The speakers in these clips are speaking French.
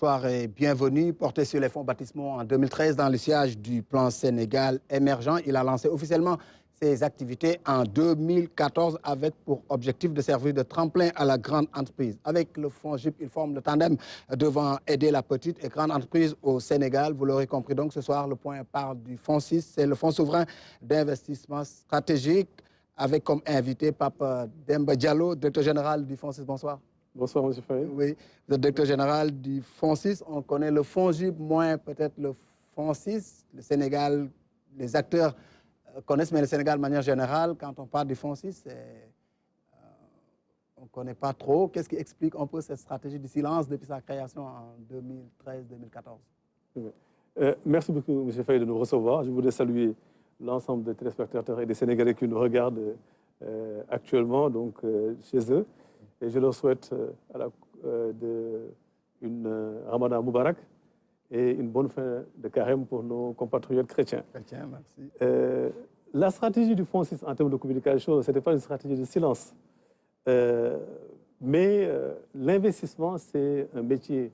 Bonsoir et bienvenue. Porté sur les fonds baptismaux en 2013 dans le sillage du plan Sénégal émergent, il a lancé officiellement ses activités en 2014 avec pour objectif de servir de tremplin à la grande entreprise. Avec le fonds GIP, il forme le tandem devant aider la petite et grande entreprise au Sénégal. Vous l'aurez compris donc ce soir, le point parle du fonds 6, c'est le fonds souverain d'investissement stratégique avec comme invité Pape Demba Diallo, directeur général du fonds 6. Bonsoir. Bonsoir, M. Faye. Oui, vous êtes directeur général du fonds 6. On connaît le fonds GIP, moins peut-être le fonds 6. Le Sénégal, les acteurs connaissent, mais le Sénégal, de manière générale, quand on parle du fonds 6, on ne connaît pas trop. Qu'est-ce qui explique un peu cette stratégie du silence depuis sa création en 2013-2014? Merci beaucoup, M. Faye, de nous recevoir. Je voudrais saluer l'ensemble des téléspectateurs et des Sénégalais qui nous regardent actuellement donc, chez eux. Et je leur souhaite une Ramadan Moubarak et une bonne fin de carême pour nos compatriotes chrétiens. Merci. La stratégie du Fonds 6 en termes de communication, ce n'était pas une stratégie de silence. Mais l'investissement, c'est un métier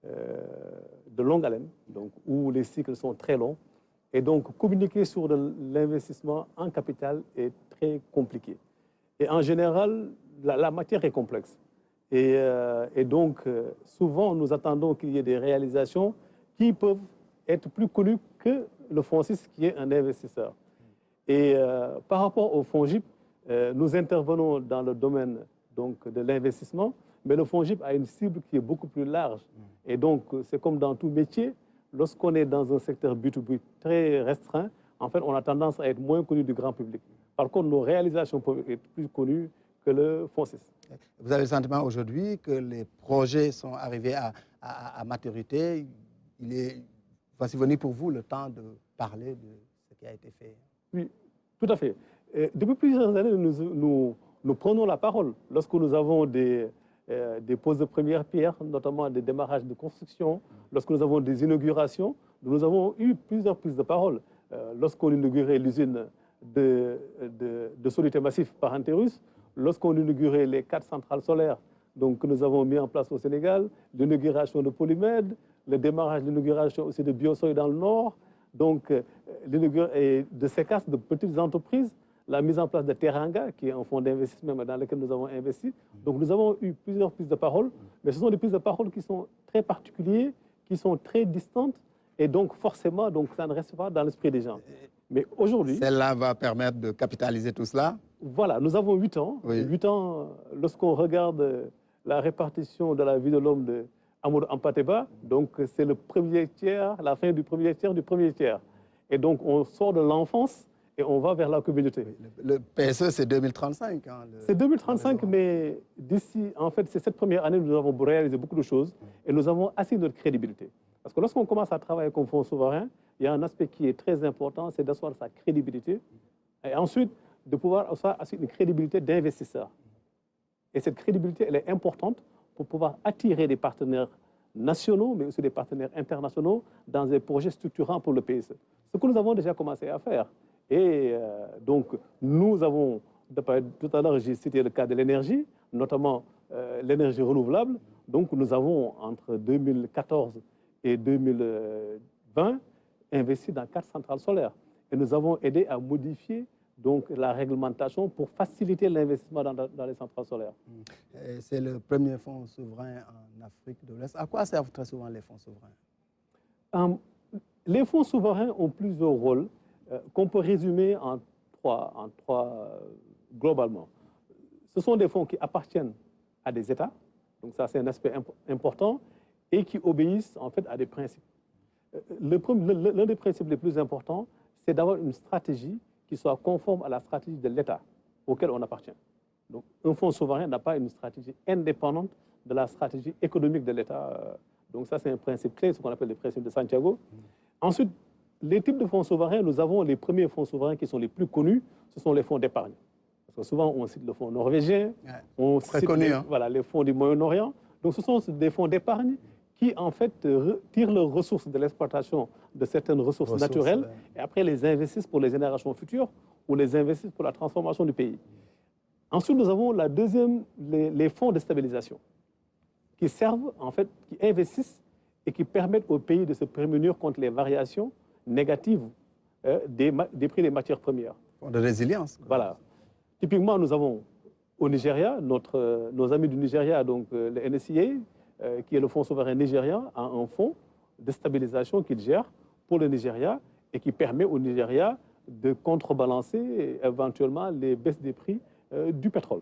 de longue haleine, donc, où les cycles sont très longs. Et donc, communiquer sur l'investissement en capital est très compliqué. Et en général, la matière est complexe. Et donc, souvent, nous attendons qu'il y ait des réalisations qui peuvent être plus connues que le fonds 6, qui est un investisseur. Et par rapport au fonds GIP, nous intervenons dans le domaine donc, de l'investissement, mais le fonds GIP a une cible qui est beaucoup plus large. Et donc, c'est comme dans tout métier, lorsqu'on est dans un secteur B2B très restreint, en fait, on a tendance à être moins connu du grand public. Par contre, nos réalisations peuvent être plus connues que le fonds 6. Vous avez le sentiment aujourd'hui que les projets sont arrivés à maturité. Voici venu pour vous le temps de parler de ce qui a été fait. Oui, tout à fait. Depuis plusieurs années, nous prenons la parole. Lorsque nous avons des poses de première pierre, notamment des démarrages de construction, lorsque nous avons des inaugurations, nous avons eu plusieurs prises de parole. Lorsqu'on inaugurait l'usine de soluté massif par Anterus, lorsqu'on inaugurait les 4 centrales solaires donc, que nous avons mis en place au Sénégal, l'inauguration de Polymède, le démarrage de l'inauguration aussi de Biosoy dans le Nord, donc de CECAS, de petites entreprises, la mise en place de Teranga, qui est un fonds d'investissement dans lequel nous avons investi. Donc nous avons eu plusieurs prises de parole, mais ce sont des prises de parole qui sont très particulières, qui sont très distantes, et donc forcément, donc, ça ne reste pas dans l'esprit des gens. Mais aujourd'hui... Celle-là va permettre de capitaliser tout cela? Voilà, nous avons 8 ans. Oui. 8 ans, lorsqu'on regarde la répartition de la vie de l'homme de Amadou Hampâté-Bâ, donc c'est le premier tiers, la fin du premier tiers du premier tiers. Et donc on sort de l'enfance et on va vers la communauté. Le PSE, c'est 2035. Hein, c'est 2035, mais d'ici, en fait, c'est cette première année, nous avons réalisé beaucoup de choses et nous avons assis notre crédibilité. Parce que lorsqu'on commence à travailler comme fonds souverain, il y a un aspect qui est très important, c'est d'asseoir sa crédibilité et ensuite de pouvoir asseoir une crédibilité d'investisseur. Et cette crédibilité, elle est importante pour pouvoir attirer des partenaires nationaux, mais aussi des partenaires internationaux dans des projets structurants pour le PSE. Ce que nous avons déjà commencé à faire. Et donc, nous avons, tout à l'heure, j'ai cité le cas de l'énergie, notamment l'énergie renouvelable. Donc, nous avons, entre 2014 et 2020, investi dans 4 centrales solaires. Et nous avons aidé à modifier donc, la réglementation pour faciliter l'investissement dans les centrales solaires. C'est le premier fonds souverain en Afrique de l'Ouest. À quoi servent très souvent les fonds souverains? Les fonds souverains ont plusieurs rôles qu'on peut résumer en trois globalement. Ce sont des fonds qui appartiennent à des États, donc ça c'est un aspect important, et qui obéissent en fait à des principes. L'un des principes les plus importants, c'est d'avoir une stratégie qui soit conforme à la stratégie de l'État auquel on appartient. Donc, un fonds souverain n'a pas une stratégie indépendante de la stratégie économique de l'État. Donc, ça, c'est un principe clé, ce qu'on appelle le principe de Santiago. Ensuite, les types de fonds souverains, nous avons les premiers fonds souverains qui sont les plus connus, ce sont les fonds d'épargne. Parce que souvent, on cite le fonds norvégien, on cite les fonds du Moyen-Orient. Donc, ce sont des fonds d'épargne qui, en fait, tirent leurs ressources de l'exploitation de certaines ressources naturelles et après les investissent pour les générations futures ou les investissent pour la transformation du pays. Ensuite, nous avons les fonds de stabilisation qui servent, en fait, qui investissent et qui permettent au pays de se prémunir contre les variations négatives des prix des matières premières. De résilience. Voilà. Typiquement, nous avons au Nigeria, nos amis du Nigeria, donc le NSCA, qui est le Fonds souverain nigérian, a un fonds de stabilisation qu'il gère pour le Nigeria et qui permet au Nigeria de contrebalancer éventuellement les baisses des prix du pétrole.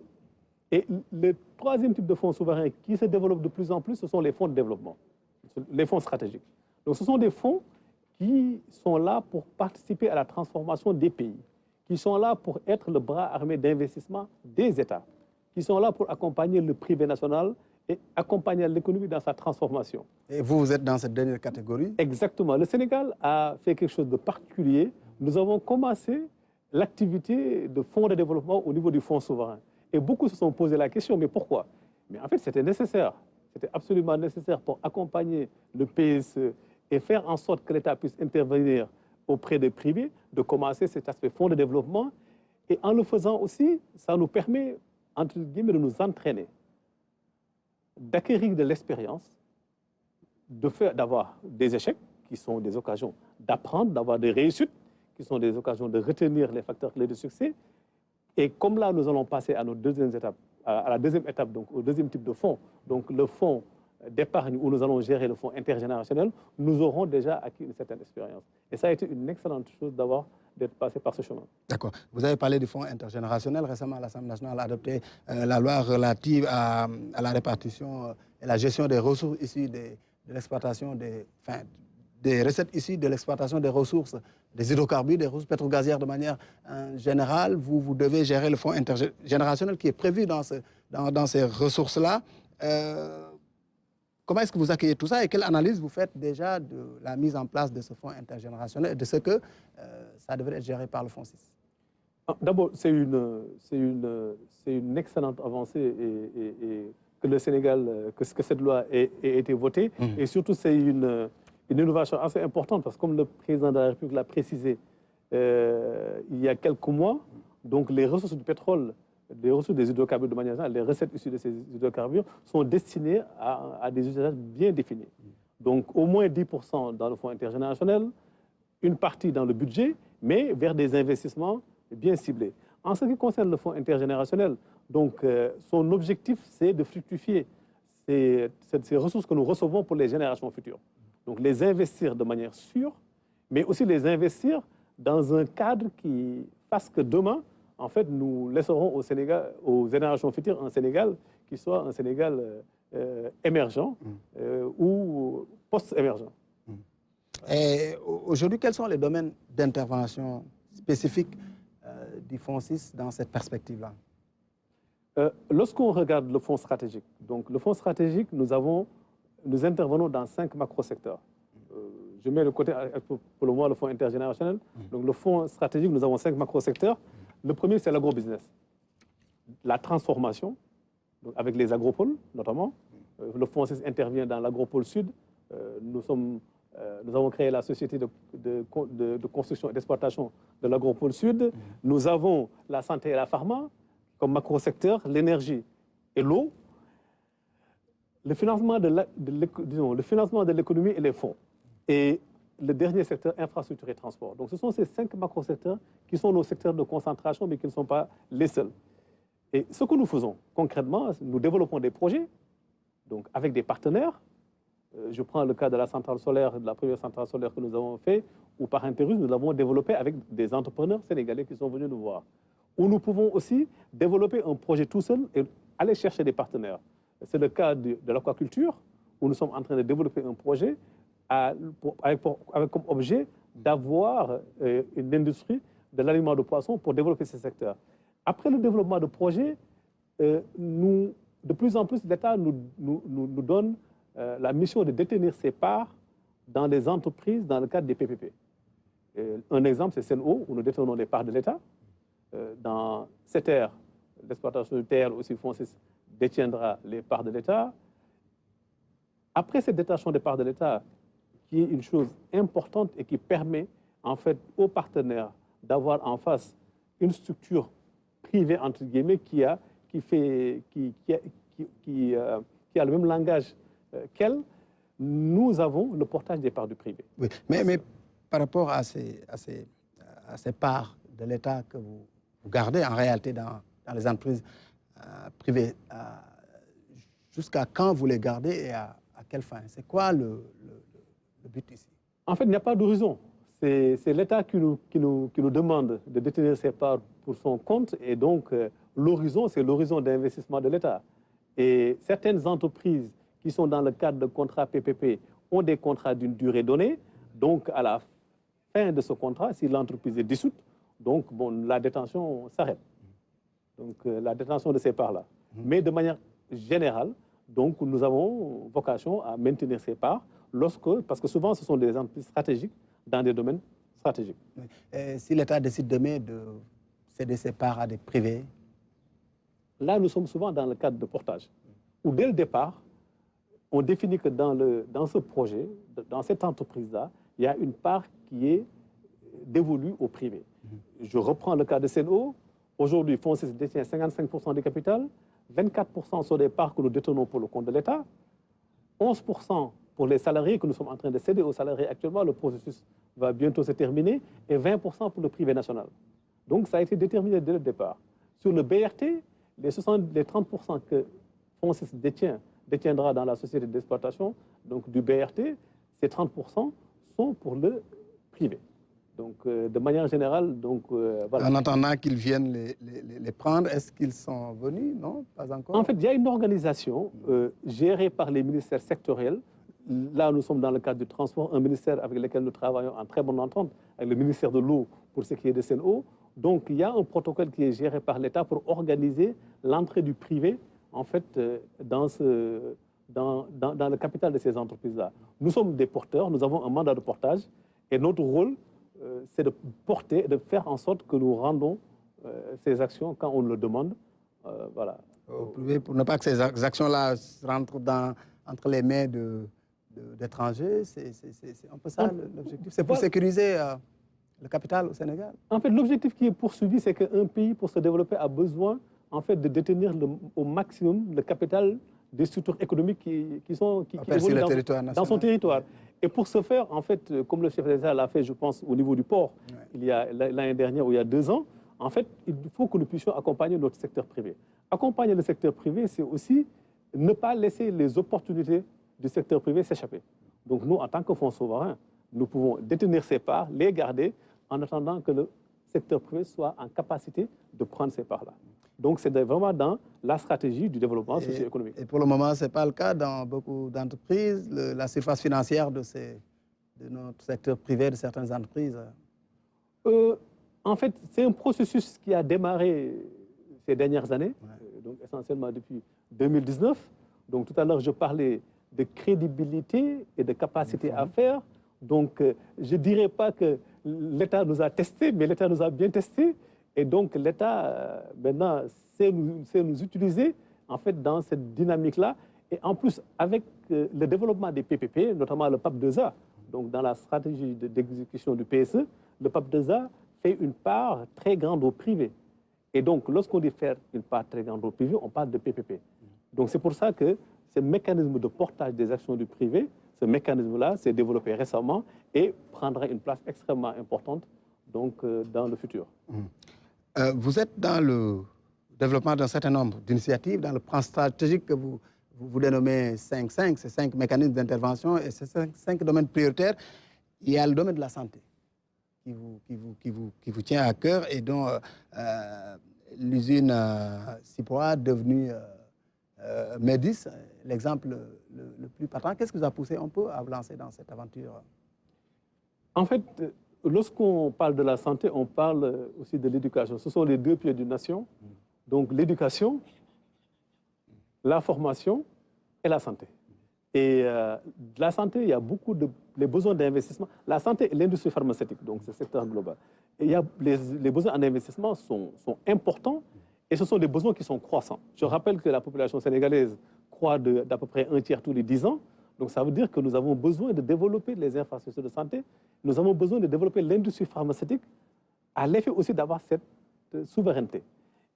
Et le troisième type de fonds souverains qui se développe de plus en plus, ce sont les fonds de développement, les fonds stratégiques. Donc ce sont des fonds qui sont là pour participer à la transformation des pays, qui sont là pour être le bras armé d'investissement des États, qui sont là pour accompagner le privé national et accompagner l'économie dans sa transformation. Et vous êtes dans cette dernière catégorie? Exactement. Le Sénégal a fait quelque chose de particulier. Nous avons commencé l'activité de fonds de développement au niveau du fonds souverain. Et beaucoup se sont posé la question, mais pourquoi? Mais en fait, c'était nécessaire. C'était absolument nécessaire pour accompagner le PSE et faire en sorte que l'État puisse intervenir auprès des privés, de commencer cet aspect fonds de développement. Et en le faisant aussi, ça nous permet, entre guillemets, de nous entraîner, d'acquérir de l'expérience, d'avoir des échecs qui sont des occasions d'apprendre, d'avoir des réussites qui sont des occasions de retenir les facteurs clés de succès. Et comme là, nous allons passer à notre deuxième étape, à la deuxième étape, donc au deuxième type de fonds, donc le fonds d'épargne où nous allons gérer le fonds intergénérationnel, nous aurons déjà acquis une certaine expérience. Et ça a été une excellente chose d'être passé par ce chemin. D'accord. Vous avez parlé du fonds intergénérationnel. Récemment, l'Assemblée nationale a adopté la loi relative à la répartition et la gestion des ressources issues de l'exploitation des recettes issues de l'exploitation des ressources, des hydrocarbures, des ressources pétrogazières de manière générale. Vous devez gérer le fonds intergénérationnel qui est prévu dans ces ressources-là. Comment est-ce que vous accueillez tout ça et quelle analyse vous faites déjà de la mise en place de ce fonds intergénérationnel et de ce que ça devrait être géré par le fonds 6? D'abord, c'est une excellente avancée et que le Sénégal, que cette loi ait été votée. Et surtout, c'est une innovation assez importante parce que comme le président de la République l'a précisé il y a quelques mois, donc les ressources du pétrole, les ressources des hydrocarbures de manière générale, les recettes issues de ces hydrocarbures sont destinées à des usages bien définis. Donc au moins 10% dans le fonds intergénérationnel, une partie dans le budget, mais vers des investissements bien ciblés. En ce qui concerne le fonds intergénérationnel, donc, son objectif, c'est de fructifier ces ressources que nous recevons pour les générations futures. Donc les investir de manière sûre, mais aussi les investir dans un cadre qui fasse que demain, en fait, nous laisserons au Sénégal, aux générations futures un Sénégal qui soit un Sénégal émergent ou post-émergent. Et aujourd'hui, quels sont les domaines d'intervention spécifiques du Fonds 6 dans cette perspective-là? Lorsqu'on regarde le fonds stratégique, donc le fonds stratégique, nous intervenons dans 5 macro-secteurs. Je mets le côté, pour le moment, le fonds intergénérationnel. Donc le fonds stratégique, nous avons 5 macro-secteurs. Le premier, c'est l'agro-business. La transformation, donc avec les agropoles notamment. Le fonds 6 intervient dans l'agropole sud. Nous avons créé la société de construction et d'exploitation de l'agropole sud. Nous avons la santé et la pharma comme macro-secteur, l'énergie et l'eau. Le financement de l'économie et les fonds. Et le dernier secteur, infrastructure et transport. Donc ce sont ces 5 macro-secteurs qui sont nos secteurs de concentration, mais qui ne sont pas les seuls. Et ce que nous faisons concrètement, nous développons des projets donc avec des partenaires. Je prends le cas de la centrale solaire, de la première centrale solaire que nous avons fait, où par intérim, nous l'avons développé avec des entrepreneurs sénégalais qui sont venus nous voir. Où nous pouvons aussi développer un projet tout seul et aller chercher des partenaires. C'est le cas de l'aquaculture, où nous sommes en train de développer un projet avec comme objet d'avoir une industrie de l'aliment de poisson pour développer ces secteurs. Après le développement de projets, de plus en plus, l'État nous donne la mission de détenir ses parts dans les entreprises dans le cadre des PPP. Un exemple, c'est Sen'Eau, où nous détenons des parts de l'État. Dans cette ère, l'exploitation de terre aussi, Fonds 6 détiendra les parts de l'État. Après cette détachement des parts de l'État, qui est une chose importante et qui permet en fait aux partenaires d'avoir en face une structure privée, entre guillemets, qui a le même langage qu'elle, nous avons le portage des parts du privé. Oui, mais par rapport à ces parts de l'État que vous gardez en réalité dans les entreprises privées, jusqu'à quand vous les gardez et à quelle fin? C'est quoi le but ici? En fait, il n'y a pas d'horizon. C'est l'État qui nous demande de détenir ces parts pour son compte. Et donc, l'horizon, c'est l'horizon d'investissement de l'État. Et certaines entreprises qui sont dans le cadre de contrats PPP ont des contrats d'une durée donnée. Donc, à la fin de ce contrat, si l'entreprise est dissoute, donc, la détention s'arrête. Donc, la détention de ces parts-là. Mais de manière générale, donc, nous avons vocation à maintenir ces parts parce que souvent, ce sont des entreprises stratégiques dans des domaines stratégiques. Et si l'État décide demain de céder ses parts à des privés? Là, nous sommes souvent dans le cadre de portage, où dès le départ, on définit que dans ce projet, dans cette entreprise-là, il y a une part qui est dévolue au privé. Je reprends le cas de Sen'Eau. Aujourd'hui, Fonsis détient 55% du capital, 24% sont des parts que nous détenons pour le compte de l'État, 11% pour les salariés que nous sommes en train de céder aux salariés actuellement. Le processus va bientôt se terminer, et 20% pour le privé national. Donc, ça a été déterminé dès le départ. Sur le BRT, les 30% que Fonsis détiendra dans la société d'exploitation, donc du BRT, ces 30% sont pour le privé. Donc, de manière générale, voilà. En attendant qu'ils viennent les prendre, est-ce qu'ils sont venus? Non, pas encore. En fait, il y a une organisation gérée par les ministères sectoriels. Là, nous sommes dans le cadre du transport, un ministère avec lequel nous travaillons en très bonne entente, avec le ministère de l'eau pour ce qui est de Sen'Eau. Donc, il y a un protocole qui est géré par l'État pour organiser l'entrée du privé, en fait, dans le capital de ces entreprises-là. Nous sommes des porteurs, nous avons un mandat de portage, et notre rôle, c'est de porter, de faire en sorte que nous rendons ces actions quand on le demande. Voilà. Au privé, pour ne pas que ces actions-là rentrent entre les mains d'étrangers, c'est un peu ça l'objectif. C'est pour sécuriser le capital au Sénégal. En fait, l'objectif qui est poursuivi, c'est qu'un pays, pour se développer, a besoin en fait, de détenir au maximum le capital des structures économiques qui évoluent dans son territoire. Et pour ce faire, en fait, comme le chef d'État l'a fait, je pense, au niveau du port, il y a l'année dernière ou il y a 2 ans, en fait, il faut que nous puissions accompagner notre secteur privé. Accompagner le secteur privé, c'est aussi ne pas laisser les opportunités du secteur privé s'échapper. Donc nous, en tant que fonds souverain, nous pouvons détenir ces parts, les garder, en attendant que le secteur privé soit en capacité de prendre ces parts-là. Donc c'est vraiment dans la stratégie du développement socio-économique. Et pour le moment, ce n'est pas le cas dans beaucoup d'entreprises. La surface financière de notre secteur privé, de certaines entreprises? En fait, c'est un processus qui a démarré ces dernières années, donc essentiellement depuis 2019. Donc tout à l'heure, je parlais de crédibilité et de capacité à faire. Donc je ne dirais pas que l'État nous a testés, mais l'État nous a bien testés. Et donc l'État, maintenant, sait nous utiliser en fait, dans cette dynamique-là. Et en plus, avec le développement des PPP, notamment le PAP 2A, donc dans la stratégie d'exécution du PSE, le PAP 2A fait une part très grande au privé. Et donc, lorsqu'on dit faire une part très grande au privé, on parle de PPP. Donc c'est pour ça que ce mécanisme de portage des actions du privé, ce mécanisme-là s'est développé récemment et prendra une place extrêmement importante donc, dans le futur. Vous êtes dans le développement d'un certain nombre d'initiatives, dans le plan stratégique que vous dénommez 5-5, ces 5 mécanismes d'intervention et ces 5 domaines prioritaires. Il y a le domaine de la santé qui vous tient à cœur et dont l'usine Cipoa, devenue Médis, l'exemple le plus patent. Qu'est-ce qui vous a poussé un peu à vous lancer dans cette aventure? En fait, lorsqu'on parle de la santé, on parle aussi de l'éducation. Ce sont les 2 pieds d'une nation. Donc l'éducation, la formation et la santé. Et la santé, il y a beaucoup les besoins d'investissement. La santé et l'industrie pharmaceutique, donc c'est le secteur global. Et il y a les besoins en investissement sont importants et ce sont des besoins qui sont croissants. Je rappelle que la population sénégalaise croît d'à peu près 1/3 tous les 10 ans. Donc ça veut dire que nous avons besoin de développer les infrastructures de santé. Nous avons besoin de développer l'industrie pharmaceutique à l'effet aussi d'avoir cette souveraineté.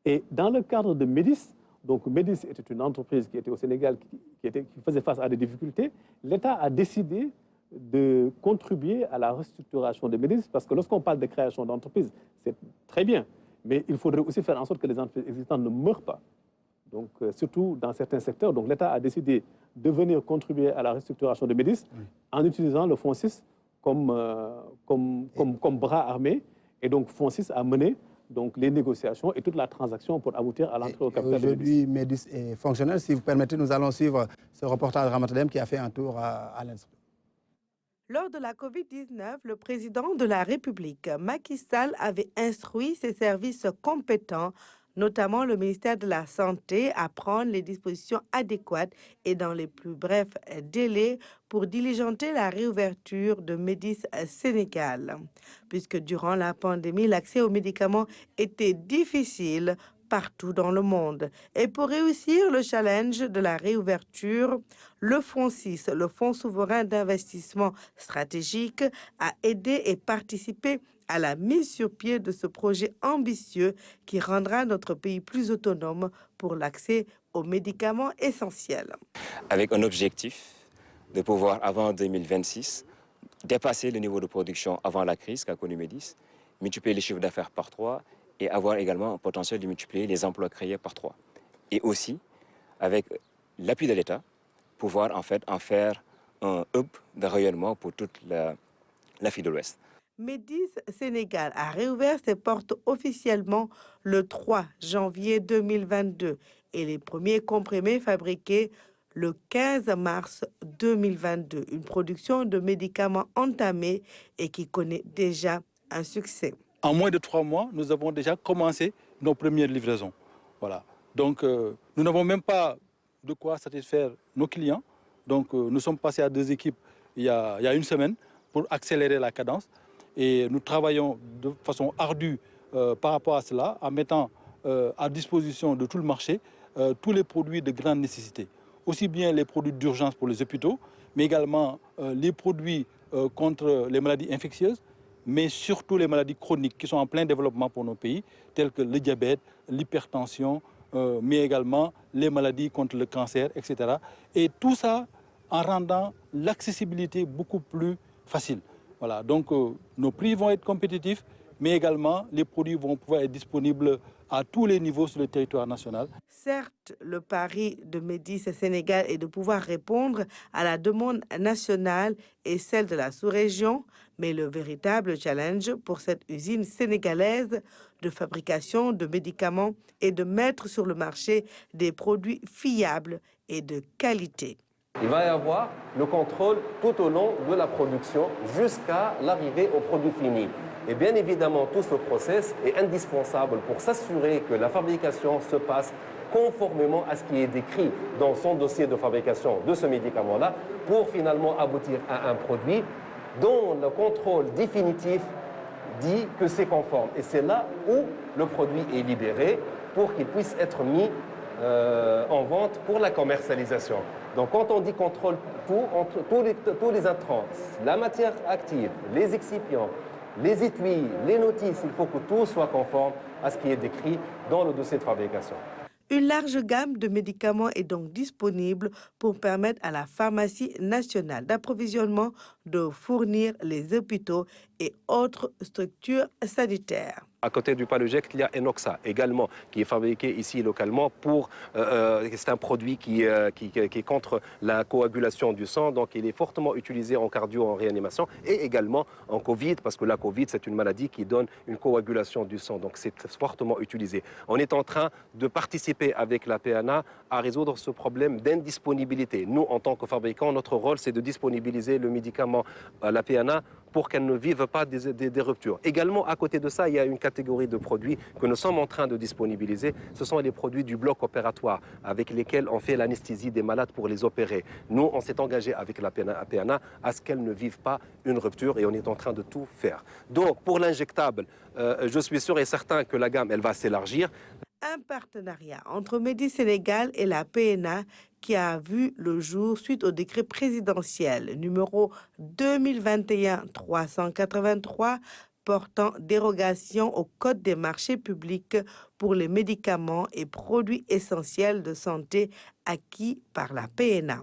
Et dans le cadre de Médis, Donc Médis était une entreprise qui était au Sénégal, qui faisait face à des difficultés. L'État a décidé de contribuer à la restructuration de Médis, parce que lorsqu'on parle de création d'entreprises, c'est très bien, mais il faudrait aussi faire en sorte que les entreprises existantes ne meurent pas. Donc, surtout dans certains secteurs. Donc, l'État a décidé de venir contribuer à la restructuration de Médis en utilisant le Fonds 6 comme bras armé. Et donc, Fonds 6 a mené donc, les négociations et toute la transaction pour aboutir à l'entrée au capital de Médis. Aujourd'hui, Médis est fonctionnel. Si vous permettez, nous allons suivre ce reportage de Ramatadem qui a fait un tour à l'instant. Lors de la Covid-19, le président de la République, Macky Sall, avait instruit ses services compétents, notamment le ministère de la Santé, à prendre les dispositions adéquates et dans les plus brefs délais pour diligenter la réouverture de Médis Sénégal. Puisque durant la pandémie, l'accès aux médicaments était difficile partout dans le monde. Et pour réussir le challenge de la réouverture, le Fonds 6, le Fonds souverain d'investissement stratégique, a aidé et participé à la mise sur pied de ce projet ambitieux qui rendra notre pays plus autonome pour l'accès aux médicaments essentiels. Avec un objectif de pouvoir, avant 2026, dépasser le niveau de production avant la crise qu'a connu Médis, multiplier les chiffres d'affaires par 3 et avoir également un potentiel de multiplier les emplois créés par 3. Et aussi, avec l'appui de l'État, pouvoir en fait en faire un hub de rayonnement pour toute l'Afrique de l'Ouest. Médis Sénégal a réouvert ses portes officiellement le 3 janvier 2022 et les premiers comprimés fabriqués le 15 mars 2022. Une production de médicaments entamée et qui connaît déjà un succès. En moins de 3 mois, nous avons déjà commencé nos premières livraisons. Voilà. Donc, nous n'avons même pas de quoi satisfaire nos clients. Donc, nous sommes passés à 2 équipes il y a une semaine pour accélérer la cadence. Et nous travaillons de façon ardue par rapport à cela, en mettant à disposition de tout le marché tous les produits de grande nécessité. Aussi bien les produits d'urgence pour les hôpitaux, mais également les produits contre les maladies infectieuses, mais surtout les maladies chroniques qui sont en plein développement pour nos pays, telles que le diabète, l'hypertension, mais également les maladies contre le cancer, etc. Et tout ça en rendant l'accessibilité beaucoup plus facile. Voilà, donc nos prix vont être compétitifs, mais également les produits vont pouvoir être disponibles à tous les niveaux sur le territoire national. Certes, le pari de Médis Sénégal est de pouvoir répondre à la demande nationale et celle de la sous-région, mais le véritable challenge pour cette usine sénégalaise de fabrication de médicaments est de mettre sur le marché des produits fiables et de qualité. Il va y avoir le contrôle tout au long de la production jusqu'à l'arrivée au produit fini. Et bien évidemment, tout ce process est indispensable pour s'assurer que la fabrication se passe conformément à ce qui est décrit dans son dossier de fabrication de ce médicament-là pour finalement aboutir à un produit dont le contrôle définitif dit que c'est conforme. Et c'est là où le produit est libéré pour qu'il puisse être mis en vente pour la commercialisation. Donc quand on dit contrôle tous les intrants, la matière active, les excipients, les étuis, les notices, il faut que tout soit conforme à ce qui est décrit dans le dossier de fabrication. Une large gamme de médicaments est donc disponible pour permettre à la pharmacie nationale d'approvisionnement de fournir les hôpitaux et autres structures sanitaires. À côté du Palugect, il y a Enoxa également, qui est fabriqué ici localement pour... c'est un produit qui est contre la coagulation du sang, donc il est fortement utilisé en cardio, en réanimation, et également en Covid, parce que la Covid, c'est une maladie qui donne une coagulation du sang, donc c'est fortement utilisé. On est en train de participer avec la PNA à résoudre ce problème d'indisponibilité. Nous, en tant que fabricants, notre rôle, c'est de disponibiliser le médicament à la PNA pour qu'elle ne vive pas des ruptures. Également, à côté de ça, il y a une catégorie de produits que nous sommes en train de disponibiliser. Ce sont les produits du bloc opératoire avec lesquels on fait l'anesthésie des malades pour les opérer. Nous, on s'est engagé avec la PNA à ce qu'elle ne vive pas une rupture et on est en train de tout faire. Donc, pour l'injectable, je suis sûr et certain que la gamme, elle va s'élargir. Un partenariat entre Médis Sénégal et la PNA qui a vu le jour suite au décret présidentiel numéro 2021-383 portant dérogation au Code des marchés publics pour les médicaments et produits essentiels de santé acquis par la PNA.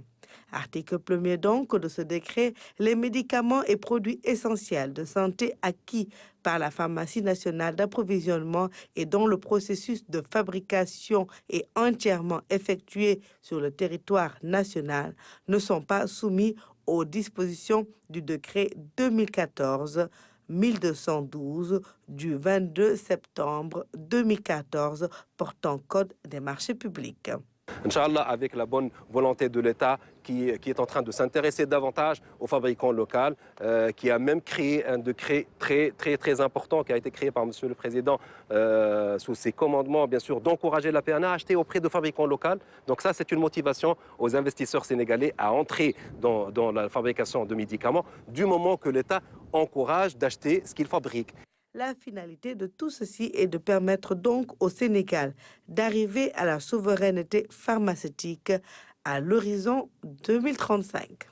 Article 1er donc de ce décret, les médicaments et produits essentiels de santé acquis par la pharmacie nationale d'approvisionnement et dont le processus de fabrication est entièrement effectué sur le territoire national ne sont pas soumis aux dispositions du décret 2014-1212 du 22 septembre 2014 portant Code des marchés publics. Inch'Allah, avec la bonne volonté de l'État qui est en train de s'intéresser davantage aux fabricants locaux, qui a même créé un décret très important qui a été créé par M. le Président sous ses commandements, bien sûr, d'encourager la PNA à acheter auprès de fabricants locaux. Donc ça, c'est une motivation aux investisseurs sénégalais à entrer dans la fabrication de médicaments du moment que l'État encourage d'acheter ce qu'il fabrique. La finalité de tout ceci est de permettre donc au Sénégal d'arriver à la souveraineté pharmaceutique à l'horizon 2035.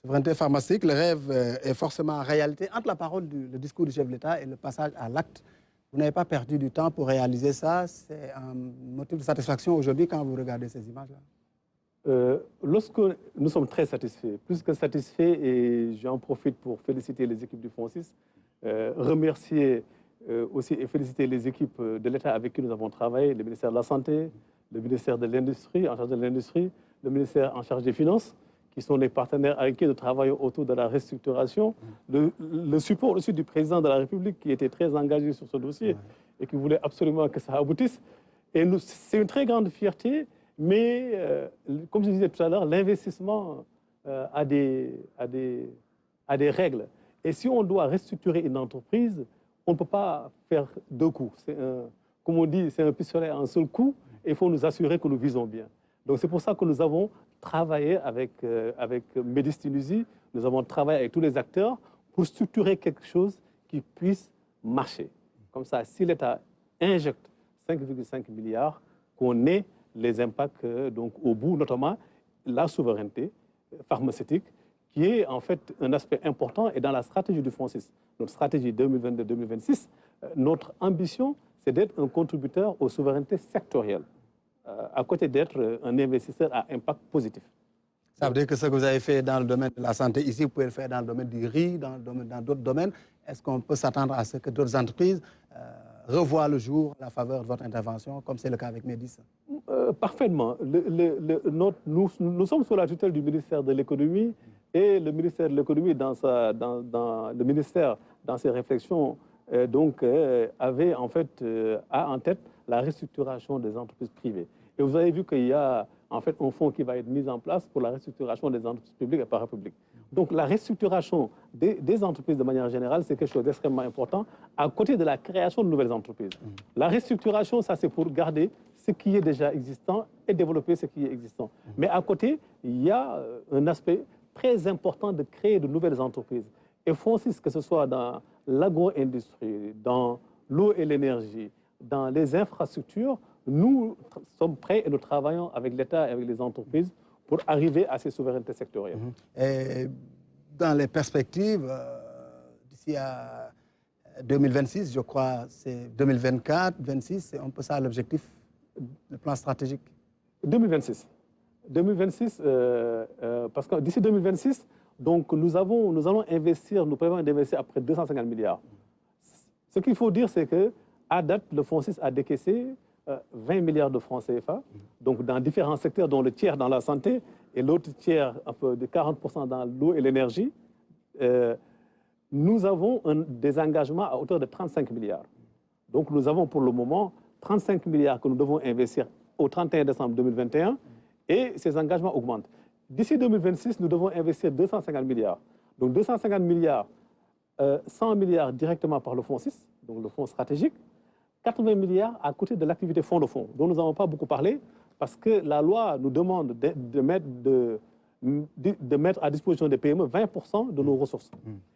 Souveraineté pharmaceutique, le rêve est forcément en réalité. Entre la parole, le discours du chef de l'État et le passage à l'acte, vous n'avez pas perdu du temps pour réaliser ça. C'est un motif de satisfaction aujourd'hui quand vous regardez ces images-là. Lorsque nous sommes très satisfaits, plus que satisfaits, et j'en profite pour féliciter les équipes du FONSIS, remercier aussi et féliciter les équipes de l'État avec qui nous avons travaillé, le ministère de la Santé, le ministère de l'Industrie, en charge de l'Industrie, le ministère en charge des Finances, qui sont les partenaires avec qui nous travaillons autour de la restructuration, le support aussi du président de la République qui était très engagé sur ce dossier et qui voulait absolument que ça aboutisse. Et c'est une très grande fierté, mais comme je disais tout à l'heure, l'investissement a des règles. Et si on doit restructurer une entreprise, on ne peut pas faire deux coups. Comme on dit, c'est un pistolet à un seul coup, et il faut nous assurer que nous visons bien. Donc c'est pour ça que nous avons travaillé avec Médis Tunisie, nous avons travaillé avec tous les acteurs pour structurer quelque chose qui puisse marcher. Comme ça, si l'État injecte 5,5 milliards, qu'on ait les impacts donc, au bout, notamment la souveraineté pharmaceutique, qui est en fait un aspect important et dans la stratégie du FONSIS, notre stratégie 2022-2026, notre ambition, c'est d'être un contributeur aux souverainetés sectorielles, à côté d'être un investisseur à impact positif. Ça veut dire que ce que vous avez fait dans le domaine de la santé ici, vous pouvez le faire dans le domaine du riz, dans d'autres domaines. Est-ce qu'on peut s'attendre à ce que d'autres entreprises revoient le jour à la faveur de votre intervention, comme c'est le cas avec Médis? Parfaitement. Nous sommes sous la tutelle du ministère de l'économie. Et le ministère de l'économie, dans ses réflexions, avait en fait a en tête la restructuration des entreprises privées. Et vous avez vu qu'il y a en fait un fonds qui va être mis en place pour la restructuration des entreprises publiques et parapubliques. Donc la restructuration des entreprises de manière générale, c'est quelque chose d'extrêmement important, à côté de la création de nouvelles entreprises. La restructuration, ça c'est pour garder ce qui est déjà existant et développer ce qui est existant. Mais à côté, il y a un aspect très important de créer de nouvelles entreprises. Et FONSIS, que ce soit dans l'agro-industrie, dans l'eau et l'énergie, dans les infrastructures, nous sommes prêts et nous travaillons avec l'État et avec les entreprises pour arriver à ces souverainetés sectorielles. Et dans les perspectives, d'ici à 2026, je crois, c'est 2024, 2026, c'est un peu ça l'objectif, le plan stratégique. 2026. 2026, parce que d'ici 2026, donc nous allons investir, nous prévoyons d'investir à près de 250 milliards. Ce qu'il faut dire, c'est qu'à date, le FONSIS a décaissé 20 milliards de francs CFA, donc dans différents secteurs, dont le tiers dans la santé et l'autre tiers, un peu de 40% dans l'eau et l'énergie. Nous avons des engagements à hauteur de 35 milliards. Donc nous avons pour le moment 35 milliards que nous devons investir au 31 décembre 2021. Et ces engagements augmentent. D'ici 2026, nous devons investir 250 milliards. Donc 250 milliards, 100 milliards directement par le FONSIS, donc le fonds stratégique, 80 milliards à côté de l'activité fonds de fonds, dont nous n'avons pas beaucoup parlé, parce que la loi nous demande de mettre à disposition des PME 20% de nos ressources.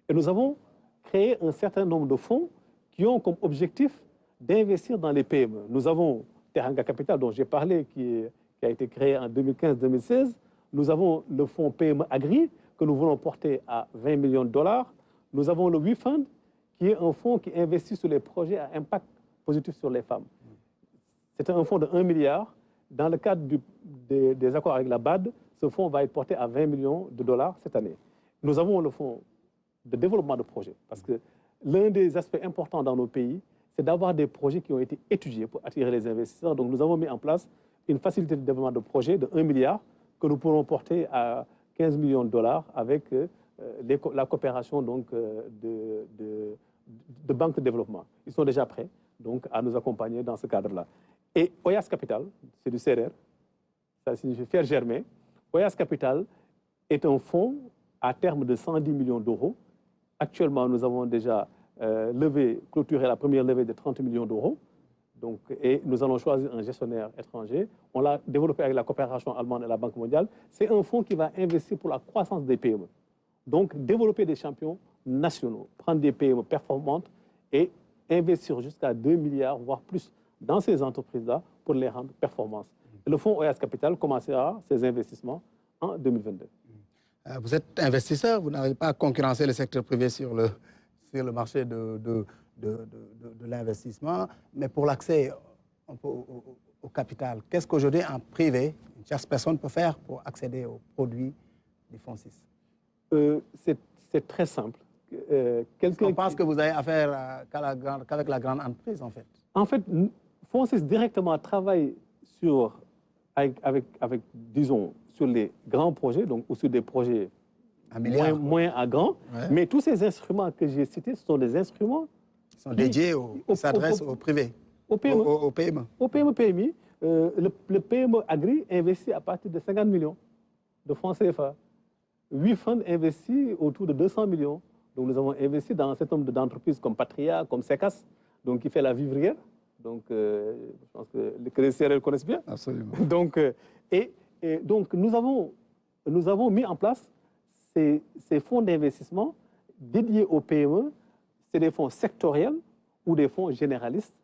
Et nous avons créé un certain nombre de fonds qui ont comme objectif d'investir dans les PME. Nous avons Teranga Capital, dont j'ai parlé, qui a été créé en 2015-2016. Nous avons le fonds PME Agri, que nous voulons porter à 20 millions de dollars. Nous avons le WeFund, qui est un fonds qui investit sur les projets à impact positif sur les femmes. C'est un fonds de 1 milliard. Dans le cadre des accords avec la BAD, ce fonds va être porté à 20 millions de dollars cette année. Nous avons le fonds de développement de projets, parce que l'un des aspects importants dans nos pays, c'est d'avoir des projets qui ont été étudiés pour attirer les investisseurs. Donc nous avons mis en place une facilité de développement de projets de 1 milliard que nous pourrons porter à 15 millions de dollars avec la coopération donc, de banques de développement. Ils sont déjà prêts donc, à nous accompagner dans ce cadre-là. Et Oyas Capital, c'est du CRR, ça signifie faire germer. Oyas Capital est un fonds à terme de 110 millions d'euros. Actuellement, nous avons déjà clôturé la première levée de 30 millions d'euros. Et nous allons choisir un gestionnaire étranger. On l'a développé avec la coopération allemande et la Banque mondiale. C'est un fonds qui va investir pour la croissance des PME. Donc, développer des champions nationaux, prendre des PME performantes et investir jusqu'à 2 milliards, voire plus, dans ces entreprises-là pour les rendre performantes. Et le fonds Oyas Capital commencera ses investissements en 2022. Vous êtes investisseur, vous n'arrivez pas à concurrencer le secteur privé sur le marché de l'investissement, mais pour l'accès au capital, qu'est-ce qu'aujourd'hui en privé, une tierce personne peut faire pour accéder aux produits du fonds 6? C'est très simple. On pense que vous avez affaire qu'avec la grande entreprise, en fait. En fait, Fonds 6 directement travaille avec, disons, sur les grands projets, donc, ou sur des projets moins à grands. Ouais. Mais tous ces instruments que j'ai cités, ce sont des instruments qui sont dédiés, qui s'adressent au privé, au PME. Au PME. Au PME-PMI, le PME Agri investit à partir de 50 millions de francs CFA. 8 fonds investissent autour de 200 millions. Donc, nous avons investi dans un certain nombre d'entreprises comme Patria, comme Secas, donc, qui fait la vivrière. Donc, je pense que les CRL connaissent bien. Absolument. Donc, donc nous avons mis en place ces fonds d'investissement dédiés aux PME. C'est des fonds sectoriels ou des fonds généralistes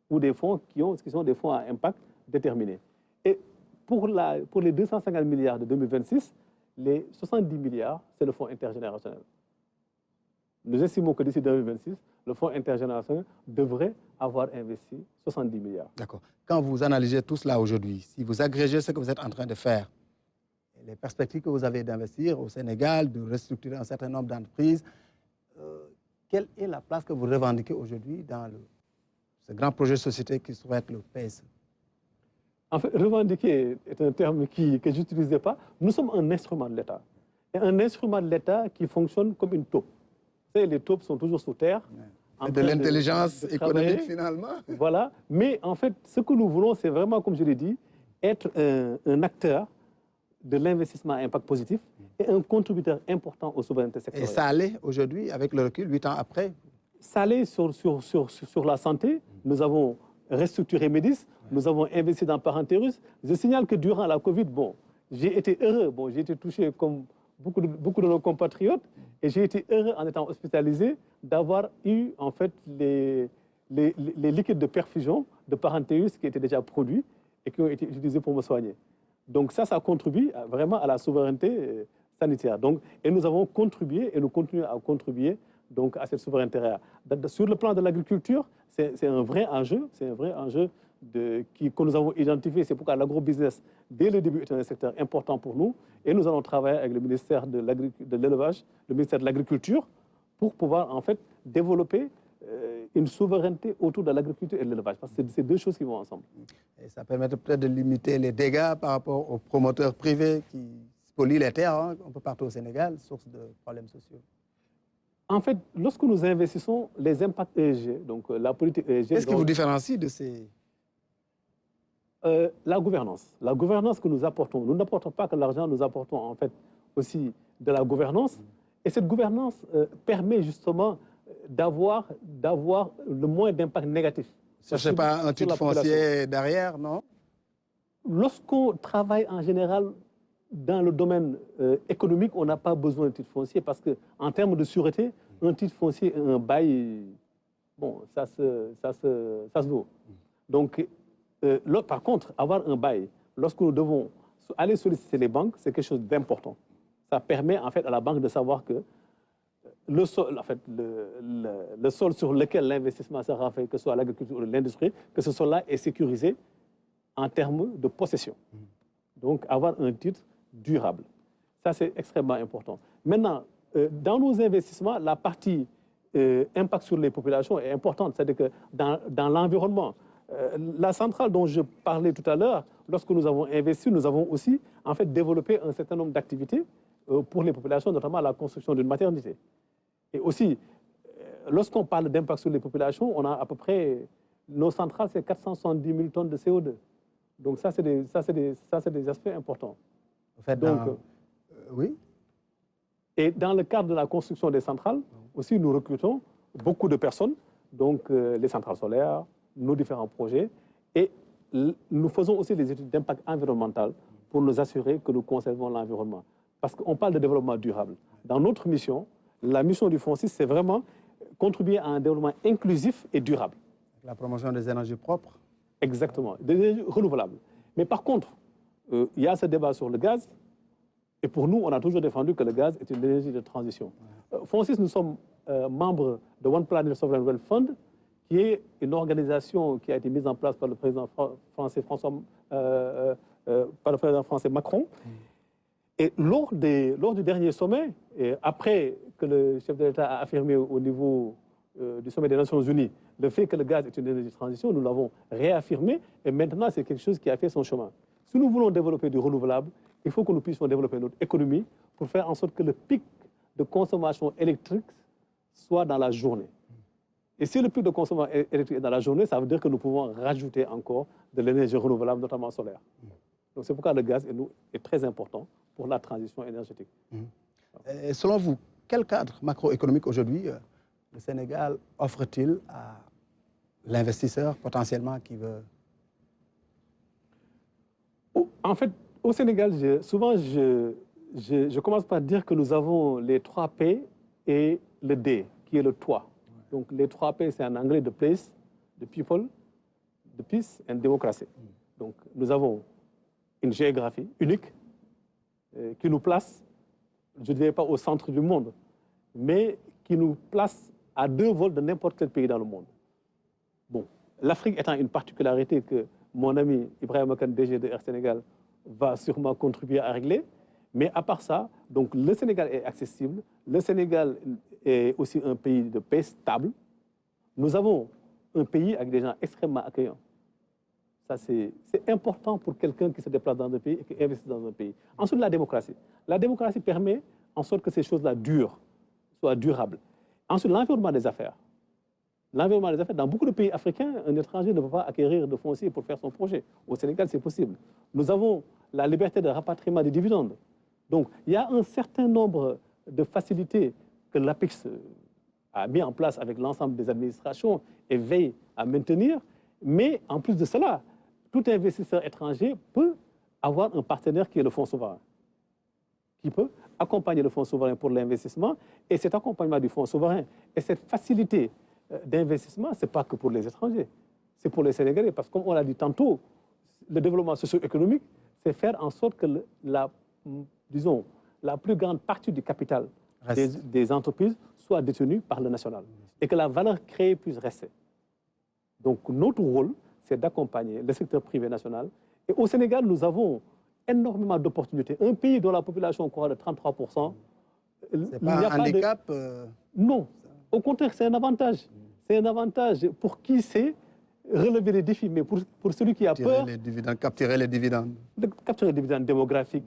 ou des fonds qui sont des fonds à impact déterminé. Et pour les 250 milliards de 2026, les 70 milliards, c'est le fonds intergénérationnel. Nous estimons que d'ici 2026, le fonds intergénérationnel devrait avoir investi 70 milliards. D'accord. Quand vous analysez tout cela aujourd'hui, si vous agrégez ce que vous êtes en train de faire, les perspectives que vous avez d'investir au Sénégal, de restructurer un certain nombre d'entreprises, quelle est la place que vous revendiquez aujourd'hui dans ce grand projet de société qui serait le PSE? En fait, revendiquer est un terme que je n'utilisais pas. Nous sommes un instrument de l'État. Et un instrument de l'État qui fonctionne comme une taupe. Vous savez, les taupes sont toujours sous terre. Ouais. De l'intelligence économique, finalement. Voilà. Mais en fait, ce que nous voulons, c'est vraiment, comme je l'ai dit, être un acteur de l'investissement à impact positif et un contributeur important aux souverainetés sectorielles. Et ça allait aujourd'hui, avec le recul, 8 ans après? Ça allait sur la santé. Nous avons restructuré Médis. Nous avons investi dans Parenterus. Je signale que durant la Covid, j'ai été heureux. J'ai été touché comme beaucoup de nos compatriotes. Et j'ai été heureux, en étant hospitalisé, d'avoir eu, en fait, les liquides de perfusion de Parenterus qui étaient déjà produits et qui ont été utilisés pour me soigner. Donc ça contribue vraiment à la souveraineté sanitaire. Donc, et nous avons contribué et nous continuons à contribuer donc, à cette souveraineté. Sur le plan de l'agriculture, c'est un vrai enjeu. C'est un vrai enjeu que nous avons identifié. C'est pourquoi l'agrobusiness, dès le début, est un secteur important pour nous. Et nous allons travailler avec le ministère de l'Élevage, le ministère de l'Agriculture, pour pouvoir en fait développer une souveraineté autour de l'agriculture et de l'élevage. Parce que c'est deux choses qui vont ensemble. Et ça permet peut-être de limiter les dégâts par rapport aux promoteurs privés qui spolient les terres, un peu partout au Sénégal, source de problèmes sociaux. En fait, lorsque nous investissons les impacts ESG, donc la politique ESG... Qu'est-ce qui vous différencie de ces... La gouvernance. La gouvernance que nous apportons. Nous n'apportons pas que l'argent, nous apportons en fait aussi de la gouvernance. Et cette gouvernance permet justement d'avoir le moins d'impact négatif. Ce n'est pas un titre foncier derrière, non? Lorsqu'on travaille en général dans le domaine économique, on n'a pas besoin de titre foncier parce qu'en termes de sûreté, un titre foncier et un bail, ça se vaut. Donc, par contre, avoir un bail, lorsque nous devons aller solliciter les banques, c'est quelque chose d'important. Ça permet en fait à la banque de savoir que le sol, en fait, le sol sur lequel l'investissement sera fait, que ce soit l'agriculture ou l'industrie, que ce sol-là est sécurisé en termes de possession. Donc, avoir un titre durable. Ça, c'est extrêmement important. Maintenant, dans nos investissements, la partie impact sur les populations est importante. C'est-à-dire que dans l'environnement, la centrale dont je parlais tout à l'heure, lorsque nous avons investi, nous avons aussi en fait développé un certain nombre d'activités pour les populations, notamment la construction d'une maternité. Et aussi, lorsqu'on parle d'impact sur les populations, on a à peu près, nos centrales, c'est 470 000 tonnes de CO2. Donc ça, c'est des aspects importants. En fait, donc, oui. Et dans le cadre de la construction des centrales, aussi, nous recrutons beaucoup de personnes, donc les centrales solaires, nos différents projets, et nous faisons aussi des études d'impact environnemental pour nous assurer que nous conservons l'environnement. Parce qu'on parle de développement durable. Dans notre mission, la mission du FONSIS, c'est vraiment contribuer à un développement inclusif et durable. La promotion des énergies propres. Exactement, des énergies renouvelables. Mais par contre, il y a ce débat sur le gaz, et pour nous, on a toujours défendu que le gaz est une énergie de transition. FONSIS, nous sommes membres de One Planet Sovereign Wealth Fund, qui est une organisation qui a été mise en place par le président français Macron. Et lors du dernier sommet, et après que le chef de l'État a affirmé au niveau du sommet des Nations Unies le fait que le gaz est une énergie de transition, nous l'avons réaffirmé, et maintenant c'est quelque chose qui a fait son chemin. Si nous voulons développer du renouvelable, il faut que nous puissions développer notre économie pour faire en sorte que le pic de consommation électrique soit dans la journée. Et si le pic de consommation électrique est dans la journée, ça veut dire que nous pouvons rajouter encore de l'énergie renouvelable, notamment solaire. Donc c'est pourquoi le gaz est très important pour la transition énergétique. Et selon vous, quel cadre macroéconomique aujourd'hui le Sénégal offre-t-il à l'investisseur potentiellement qui veut... En fait, au Sénégal, souvent je commence par dire que nous avons les 3 P et le D, qui est le toit. Donc les 3 P, c'est en anglais the place, the people, the peace and democracy. Donc nous avons une géographie unique qui nous place, je ne dirais pas au centre du monde, mais qui nous place à 2 vols de n'importe quel pays dans le monde. Bon, l'Afrique étant une particularité que mon ami Ibrahima Kane, DG de Air Sénégal, va sûrement contribuer à régler. Mais à part ça, donc le Sénégal est accessible. Le Sénégal est aussi un pays de paix stable. Nous avons un pays avec des gens extrêmement accueillants. Ça, c'est important pour quelqu'un qui se déplace dans un pays et qui investit dans un pays. Ensuite, la démocratie. La démocratie permet en sorte que ces choses-là durent, soient durables. Ensuite, l'environnement des affaires. L'environnement des affaires, dans beaucoup de pays africains, un étranger ne peut pas acquérir de foncier pour faire son projet. Au Sénégal, c'est possible. Nous avons la liberté de rapatriement des dividendes. Donc, il y a un certain nombre de facilités que l'APEX a mis en place avec l'ensemble des administrations et veille à maintenir. Mais en plus de cela, tout investisseur étranger peut avoir un partenaire qui est le fonds souverain, qui peut accompagner le fonds souverain pour l'investissement. Et cet accompagnement du fonds souverain et cette facilité d'investissement, ce n'est pas que pour les étrangers, c'est pour les Sénégalais. Parce que comme on l'a dit tantôt, le développement socio-économique, c'est faire en sorte que la plus grande partie du capital des entreprises soit détenue par le national et que la valeur créée puisse rester. Donc notre rôle, c'est d'accompagner le secteur privé national. Et au Sénégal, nous avons énormément d'opportunités. Un pays dont la population croît de 33%. C'est pas un handicap Non. Au contraire, c'est un avantage. C'est un avantage pour qui sait relever les défis, mais pour celui qui a peur... Capturer les dividendes. Capturer les dividendes démographiques.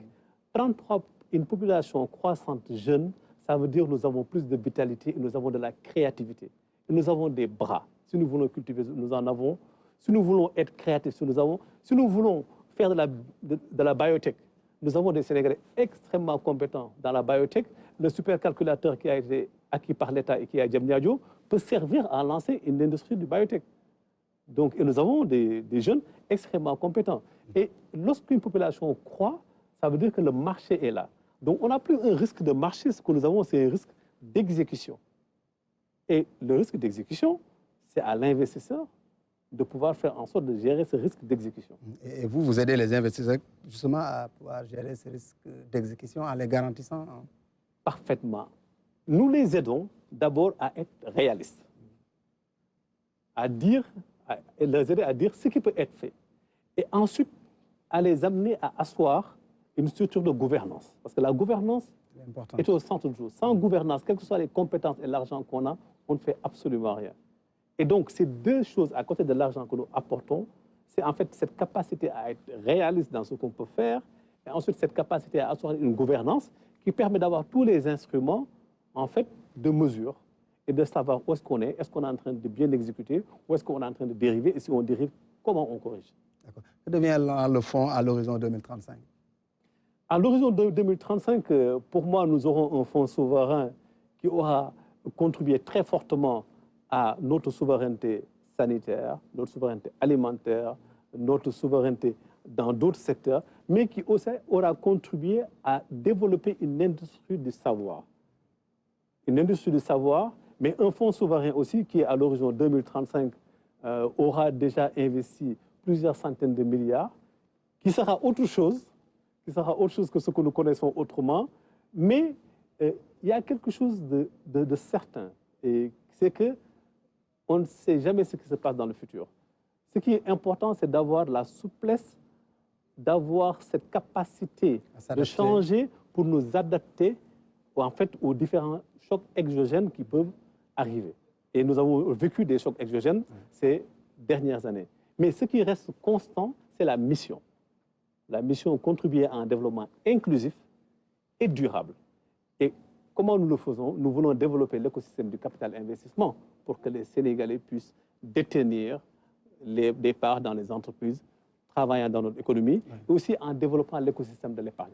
33, une population croissante jeune, ça veut dire que nous avons plus de vitalité et nous avons de la créativité. Et nous avons des bras. Si nous voulons cultiver, nous en avons. Si nous voulons être créatifs, nous avons. Si nous voulons faire de la biotech, nous avons des Sénégalais extrêmement compétents dans la biotech. Le supercalculateur qui a été acquis par l'État et qui est à Diamniadio peut servir à lancer une industrie du biotech. Donc, et nous avons des jeunes extrêmement compétents. Et lorsqu'une population croît, ça veut dire que le marché est là. Donc, on n'a plus un risque de marché. Ce que nous avons, c'est un risque d'exécution. Et le risque d'exécution, c'est à l'investisseur de pouvoir faire en sorte de gérer ce risque d'exécution. Et vous aidez les investisseurs justement à pouvoir gérer ce risque d'exécution en les garantissant Parfaitement. nous les aidons d'abord à être réalistes, et les aider à dire ce qui peut être fait. Et ensuite, à les amener à asseoir une structure de gouvernance. Parce que la gouvernance est au centre du jeu. Sans gouvernance, quelles que soient les compétences et l'argent qu'on a, on ne fait absolument rien. Et donc, ces deux choses, à côté de l'argent que nous apportons, c'est en fait cette capacité à être réaliste dans ce qu'on peut faire, et ensuite cette capacité à assurer une gouvernance qui permet d'avoir tous les instruments, en fait, de mesure et de savoir où est-ce qu'on est en train de bien exécuter, où est-ce qu'on est en train de dériver, et si on dérive, comment on corrige. Que devient le fonds à l'horizon 2035? À l'horizon 2035, pour moi, nous aurons un fonds souverain qui aura contribué très fortement à notre souveraineté sanitaire, notre souveraineté alimentaire, notre souveraineté dans d'autres secteurs, mais qui aussi aura contribué à développer une industrie du savoir. Une industrie du savoir, mais un fonds souverain aussi qui, à l'horizon 2035, aura déjà investi plusieurs centaines de milliards, qui sera autre chose que ce que nous connaissons autrement, mais il y a quelque chose de certain, et c'est que on ne sait jamais ce qui se passe dans le futur. Ce qui est important, c'est d'avoir la souplesse, d'avoir cette capacité de changer pour nous adapter en fait, aux différents chocs exogènes qui peuvent arriver. Et nous avons vécu des chocs exogènes ces dernières années. Mais ce qui reste constant, c'est la mission. La mission contribuer à un développement inclusif et durable. Et comment nous le faisons? Nous voulons développer l'écosystème du capital investissement pour que les Sénégalais puissent détenir des parts dans les entreprises travaillant dans notre économie, et aussi en développant l'écosystème de l'épargne.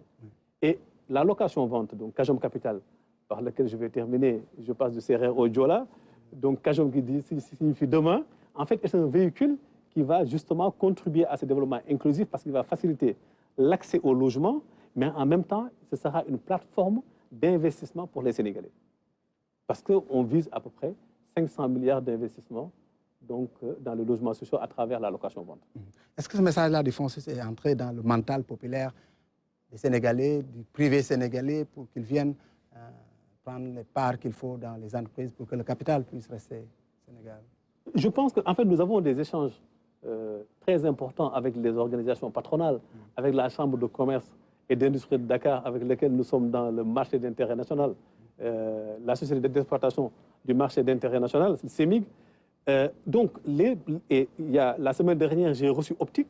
Et la location-vente, donc Kajom Capital, par lequel je vais terminer, je passe du Serer au Diola, donc Kajom qui signifie demain, en fait, est un véhicule qui va justement contribuer à ce développement inclusif parce qu'il va faciliter l'accès au logement, mais en même temps, ce sera une plateforme d'investissement pour les Sénégalais. Parce qu'on vise à peu près 500 milliards d'investissements donc, dans le logement social à travers la location-vente. Est-ce que ce message-là du fonds est entré dans le mental populaire des Sénégalais, du privé sénégalais, pour qu'ils viennent prendre les parts qu'il faut dans les entreprises pour que le capital puisse rester au Sénégal? Je pense qu'en fait, nous avons des échanges très importants avec les organisations patronales, avec la Chambre de commerce et d'industrie de Dakar, avec lesquelles nous sommes dans le marché d'intérêt national, la société d'exploitation du marché d'intérêt national, le CEMIG. Donc, la semaine dernière, j'ai reçu Optique,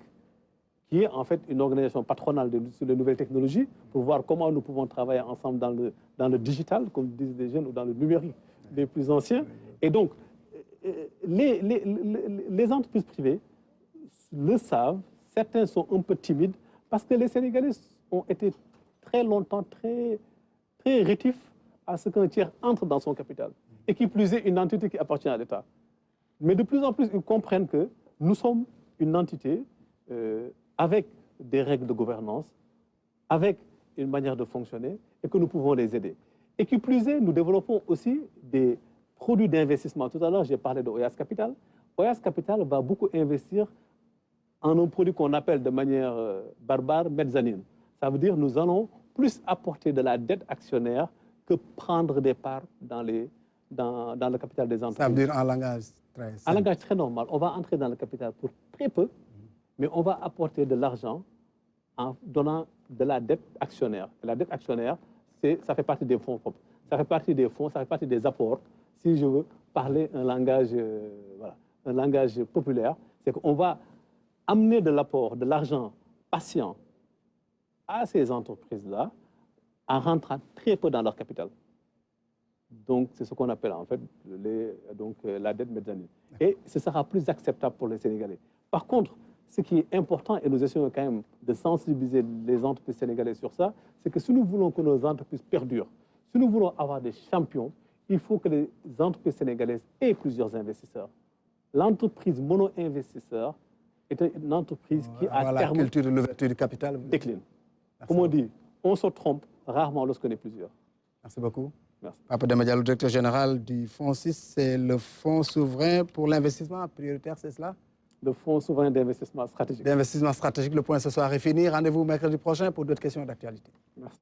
qui est en fait une organisation patronale sur les nouvelles technologies, pour voir comment nous pouvons travailler ensemble dans le digital, comme disent les jeunes, ou dans le numérique des plus anciens. Et donc, les entreprises privées le savent, certains sont un peu timides, parce que les Sénégalais ont été très longtemps très rétifs à ce qu'un tiers entre dans son capital, et qui plus est une entité qui appartient à l'État. Mais de plus en plus, ils comprennent que nous sommes une entité avec des règles de gouvernance, avec une manière de fonctionner, et que nous pouvons les aider. Et qui plus est, nous développons aussi des produits d'investissement. Tout à l'heure, j'ai parlé de Oyas Capital. Oyas Capital va beaucoup investir en un produit qu'on appelle de manière barbare mezzanine. Ça veut dire que nous allons plus apporter de la dette actionnaire que prendre des parts dans le capital des entreprises. Ça veut dire en langage très simple. En langage très normal. On va entrer dans le capital pour très peu, mais on va apporter de l'argent en donnant de la dette actionnaire. Et la dette actionnaire, ça fait partie des fonds propres. Ça fait partie des fonds, ça fait partie des apports. Si je veux parler un langage populaire, c'est qu'on va amener de l'apport, de l'argent patient à ces entreprises-là en rentrant très peu dans leur capital. Donc, c'est ce qu'on appelle en fait la dette mezzanine. Et ce sera plus acceptable pour les Sénégalais. Par contre, ce qui est important, et nous essayons quand même de sensibiliser les entreprises sénégalaises sur ça, c'est que si nous voulons que nos entreprises perdurent, si nous voulons avoir des champions, il faut que les entreprises sénégalaises aient plusieurs investisseurs. L'entreprise mono-investisseur est une entreprise qui, à terme, la culture de l'ouverture du capital décline. Comme on dit, on se trompe rarement lorsqu'on est plusieurs. Merci beaucoup. Merci. Papa Demba Diallo, directeur général du Fonds 6, c'est le Fonds souverain pour l'investissement prioritaire, c'est cela? Le Fonds souverain d'investissement stratégique. D'investissement stratégique, le point ce soir est fini. Rendez-vous mercredi prochain pour d'autres questions d'actualité. Merci.